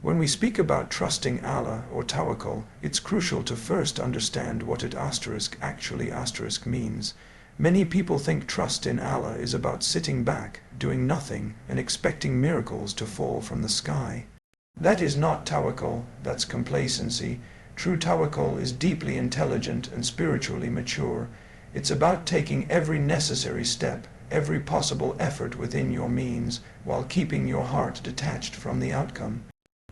When we speak about trusting Allah or Tawakkul, it's crucial to first understand what it actually means. Many people think trust in Allah is about sitting back, doing nothing, and expecting miracles to fall from the sky. That is not Tawakkul, that's complacency. True Tawakkul is deeply intelligent and spiritually mature. It's about taking every necessary step, every possible effort within your means, while keeping your heart detached from the outcome.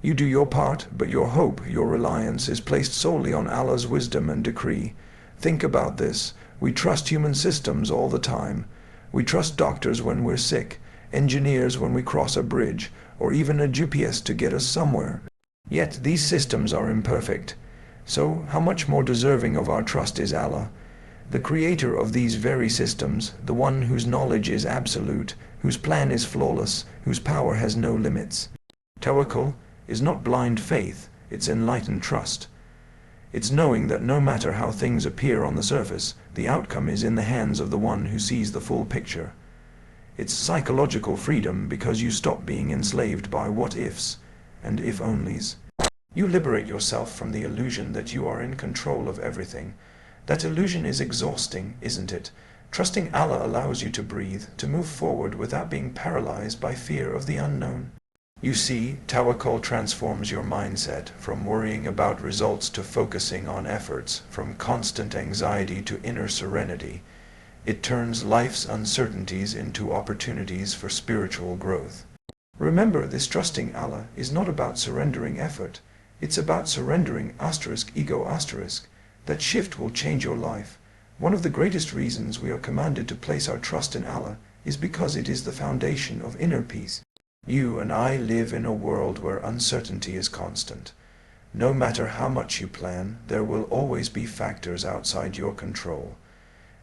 You do your part, but your hope, your reliance is placed solely on Allah's wisdom and decree. Think about this. We trust human systems all the time. We trust doctors when we're sick, engineers when we cross a bridge, or even a GPS to get us somewhere. Yet these systems are imperfect. So how much more deserving of our trust is Allah, the creator of these very systems, the one whose knowledge is absolute, whose plan is flawless, whose power has no limits. Tawakkul is not blind faith, it's enlightened trust. It's knowing that no matter how things appear on the surface, the outcome is in the hands of the one who sees the full picture. It's psychological freedom because you stop being enslaved by what-ifs and if-onlys. You liberate yourself from the illusion that you are in control of everything. That illusion is exhausting, isn't it? Trusting Allah allows you to breathe, to move forward without being paralyzed by fear of the unknown. You see, Tawakkul transforms your mindset from worrying about results to focusing on efforts, from constant anxiety to inner serenity. It turns life's uncertainties into opportunities for spiritual growth. Remember, this trusting Allah is not about surrendering effort. It's about surrendering *ego*. That shift will change your life. One of the greatest reasons we are commanded to place our trust in Allah is because it is the foundation of inner peace. You and I live in a world where uncertainty is constant. No matter how much you plan, there will always be factors outside your control.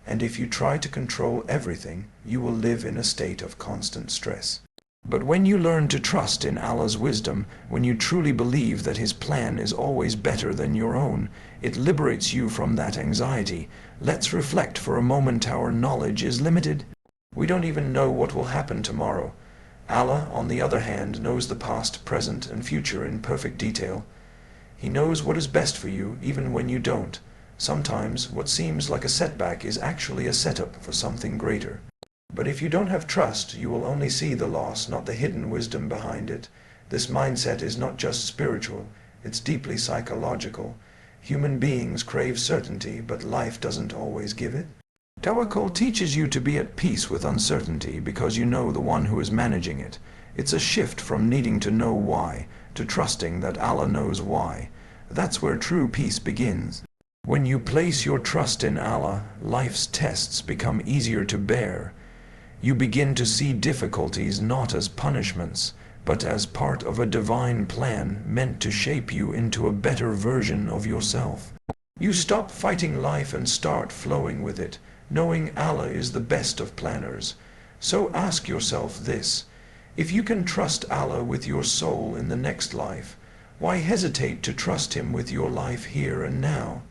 And if you try to control everything, you will live in a state of constant stress. But when you learn to trust in Allah's wisdom, when you truly believe that His plan is always better than your own, it liberates you from that anxiety. Let's reflect for a moment. Our knowledge is limited. We don't even know what will happen tomorrow. Allah, on the other hand, knows the past, present, and future in perfect detail. He knows what is best for you, even when you don't. Sometimes, what seems like a setback is actually a setup for something greater. But if you don't have trust, you will only see the loss, not the hidden wisdom behind it. This mindset is not just spiritual, it's deeply psychological. Human beings crave certainty, but life doesn't always give it. Tawakkul teaches you to be at peace with uncertainty because you know the one who is managing it. It's a shift from needing to know why, to trusting that Allah knows why. That's where true peace begins. When you place your trust in Allah, life's tests become easier to bear. You begin to see difficulties not as punishments, but as part of a divine plan meant to shape you into a better version of yourself. You stop fighting life and start flowing with it, knowing Allah is the best of planners. So ask yourself this: if you can trust Allah with your soul in the next life, why hesitate to trust Him with your life here and now?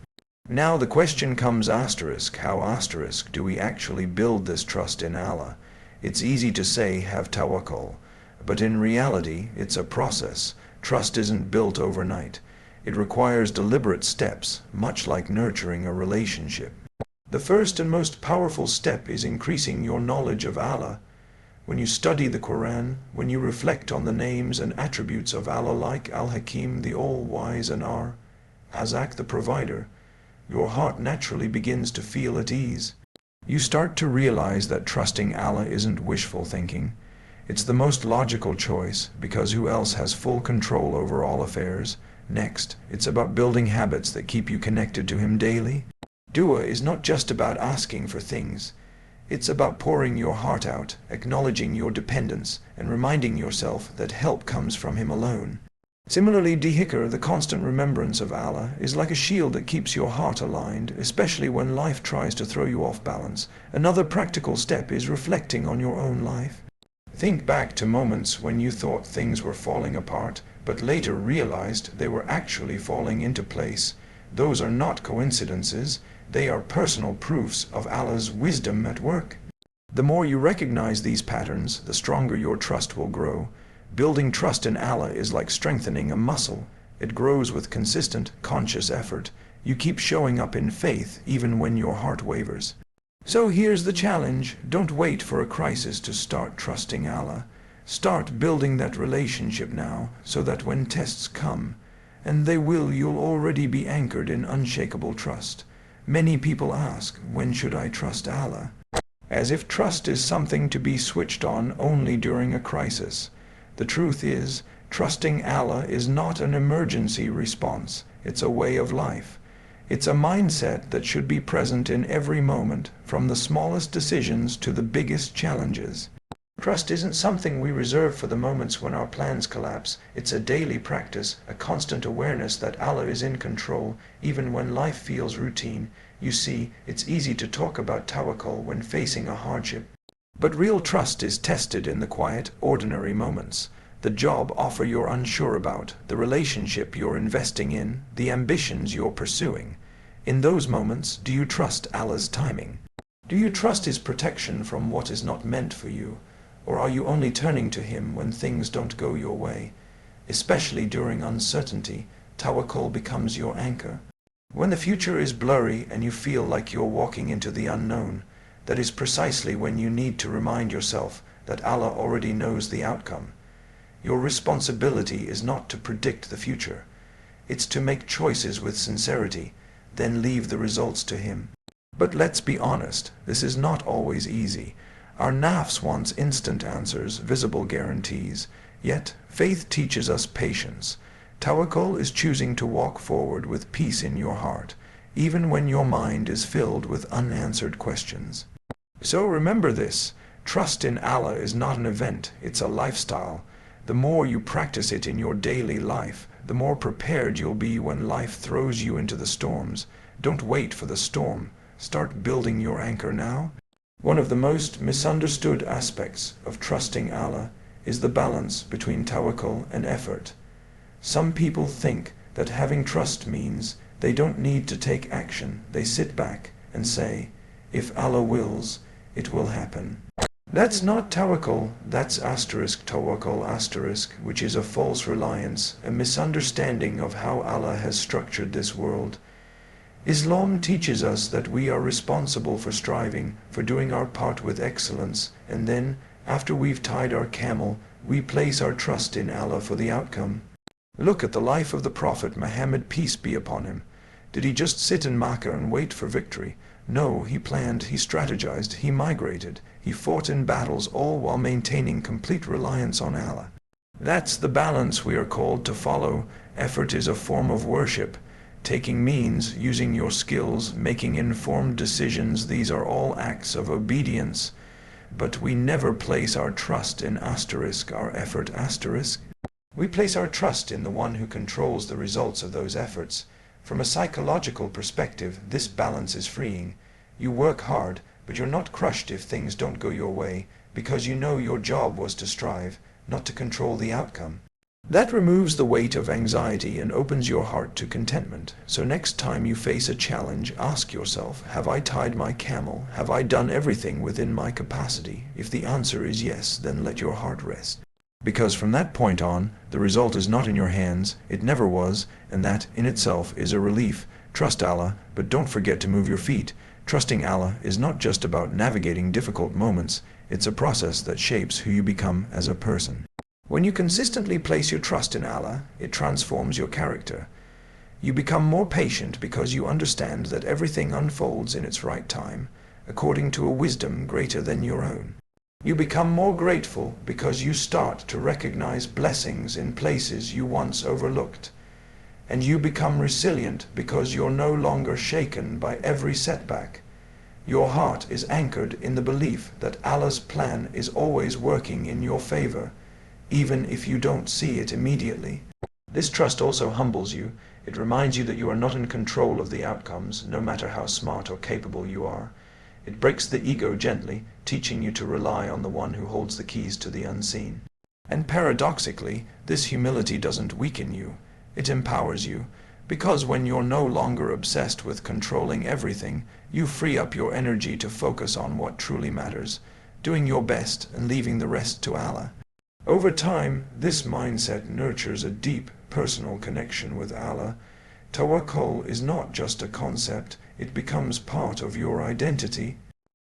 Now the question comes how do we actually build this trust in Allah? It's easy to say have tawakkul, but in reality it's a process. Trust isn't built overnight. It requires deliberate steps, much like nurturing a relationship. The first and most powerful step is increasing your knowledge of Allah. When you study the Quran, when you reflect on the names and attributes of Allah like Al-Hakim, the All-Wise, and Ar-Razzaq, the Provider, your heart naturally begins to feel at ease. You start to realize that trusting Allah isn't wishful thinking. It's the most logical choice, because who else has full control over all affairs? Next, it's about building habits that keep you connected to Him daily. Dua is not just about asking for things. It's about pouring your heart out, acknowledging your dependence, and reminding yourself that help comes from Him alone. Similarly, dhikr, the constant remembrance of Allah, is like a shield that keeps your heart aligned, especially when life tries to throw you off balance. Another practical step is reflecting on your own life. Think back to moments when you thought things were falling apart, but later realized they were actually falling into place. Those are not coincidences. They are personal proofs of Allah's wisdom at work. The more you recognize these patterns, the stronger your trust will grow. Building trust in Allah is like strengthening a muscle. It grows with consistent, conscious effort. You keep showing up in faith even when your heart wavers. So here's the challenge. Don't wait for a crisis to start trusting Allah. Start building that relationship now, so that when tests come, and they will, you'll already be anchored in unshakable trust. Many people ask, when should I trust Allah? As if trust is something to be switched on only during a crisis. The truth is, trusting Allah is not an emergency response. It's a way of life. It's a mindset that should be present in every moment, from the smallest decisions to the biggest challenges. Trust isn't something we reserve for the moments when our plans collapse. It's a daily practice, a constant awareness that Allah is in control, even when life feels routine. You see, it's easy to talk about tawakkul when facing a hardship. But real trust is tested in the quiet, ordinary moments. The job offer you're unsure about, the relationship you're investing in, the ambitions you're pursuing. In those moments, do you trust Allah's timing? Do you trust His protection from what is not meant for you? Or are you only turning to Him when things don't go your way? Especially during uncertainty, tawakkul becomes your anchor. When the future is blurry and you feel like you're walking into the unknown, that is precisely when you need to remind yourself that Allah already knows the outcome. Your responsibility is not to predict the future. It's to make choices with sincerity, then leave the results to Him. But let's be honest, this is not always easy. Our nafs wants instant answers, visible guarantees. Yet, faith teaches us patience. Tawakkul is choosing to walk forward with peace in your heart, even when your mind is filled with unanswered questions. So remember this, trust in Allah is not an event, it's a lifestyle. The more you practice it in your daily life, the more prepared you'll be when life throws you into the storms. Don't wait for the storm. Start building your anchor now. One of the most misunderstood aspects of trusting Allah is the balance between tawakkul and effort. Some people think that having trust means they don't need to take action. They sit back and say, if Allah wills, it will happen. That's not tawakkul, that's tawakkul, which is a false reliance, a misunderstanding of how Allah has structured this world. Islam teaches us that we are responsible for striving, for doing our part with excellence, and then, after we've tied our camel, we place our trust in Allah for the outcome. Look at the life of the Prophet Muhammad, peace be upon him. Did he just sit in Makkah and wait for victory? No, he planned, he strategized, he migrated, he fought in battles, all while maintaining complete reliance on Allah. That's the balance we are called to follow. Effort is a form of worship. Taking means, using your skills, making informed decisions, these are all acts of obedience. But we never place our trust in our effort. We place our trust in the one who controls the results of those efforts. From a psychological perspective, this balance is freeing. You work hard, but you're not crushed if things don't go your way, because you know your job was to strive, not to control the outcome. That removes the weight of anxiety and opens your heart to contentment. So next time you face a challenge, ask yourself, have I tied my camel? Have I done everything within my capacity? If the answer is yes, then let your heart rest. Because from that point on, the result is not in your hands, it never was, and that in itself is a relief. Trust Allah, but don't forget to move your feet. Trusting Allah is not just about navigating difficult moments, it's a process that shapes who you become as a person. When you consistently place your trust in Allah, it transforms your character. You become more patient because you understand that everything unfolds in its right time, according to a wisdom greater than your own. You become more grateful because you start to recognize blessings in places you once overlooked. And you become resilient because you're no longer shaken by every setback. Your heart is anchored in the belief that Allah's plan is always working in your favor, even if you don't see it immediately. This trust also humbles you. It reminds you that you are not in control of the outcomes, no matter how smart or capable you are. It breaks the ego gently, teaching you to rely on the one who holds the keys to the unseen. And paradoxically, this humility doesn't weaken you. It empowers you, because when you're no longer obsessed with controlling everything, you free up your energy to focus on what truly matters, doing your best and leaving the rest to Allah. Over time, this mindset nurtures a deep personal connection with Allah. Tawakkul is not just a concept, it becomes part of your identity.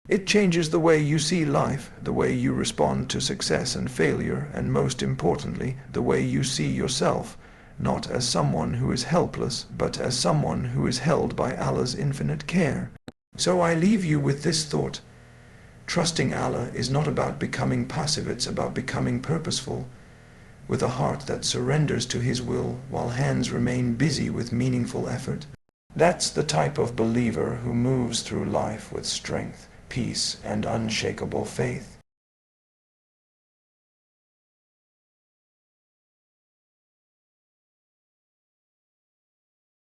It changes the way you see life, the way you respond to success and failure, and most importantly, the way you see yourself, not as someone who is helpless, but as someone who is held by Allah's infinite care. So I leave you with this thought. Trusting Allah is not about becoming passive, it's about becoming purposeful, with a heart that surrenders to His will while hands remain busy with meaningful effort. That's the type of believer who moves through life with strength, peace, and unshakable faith.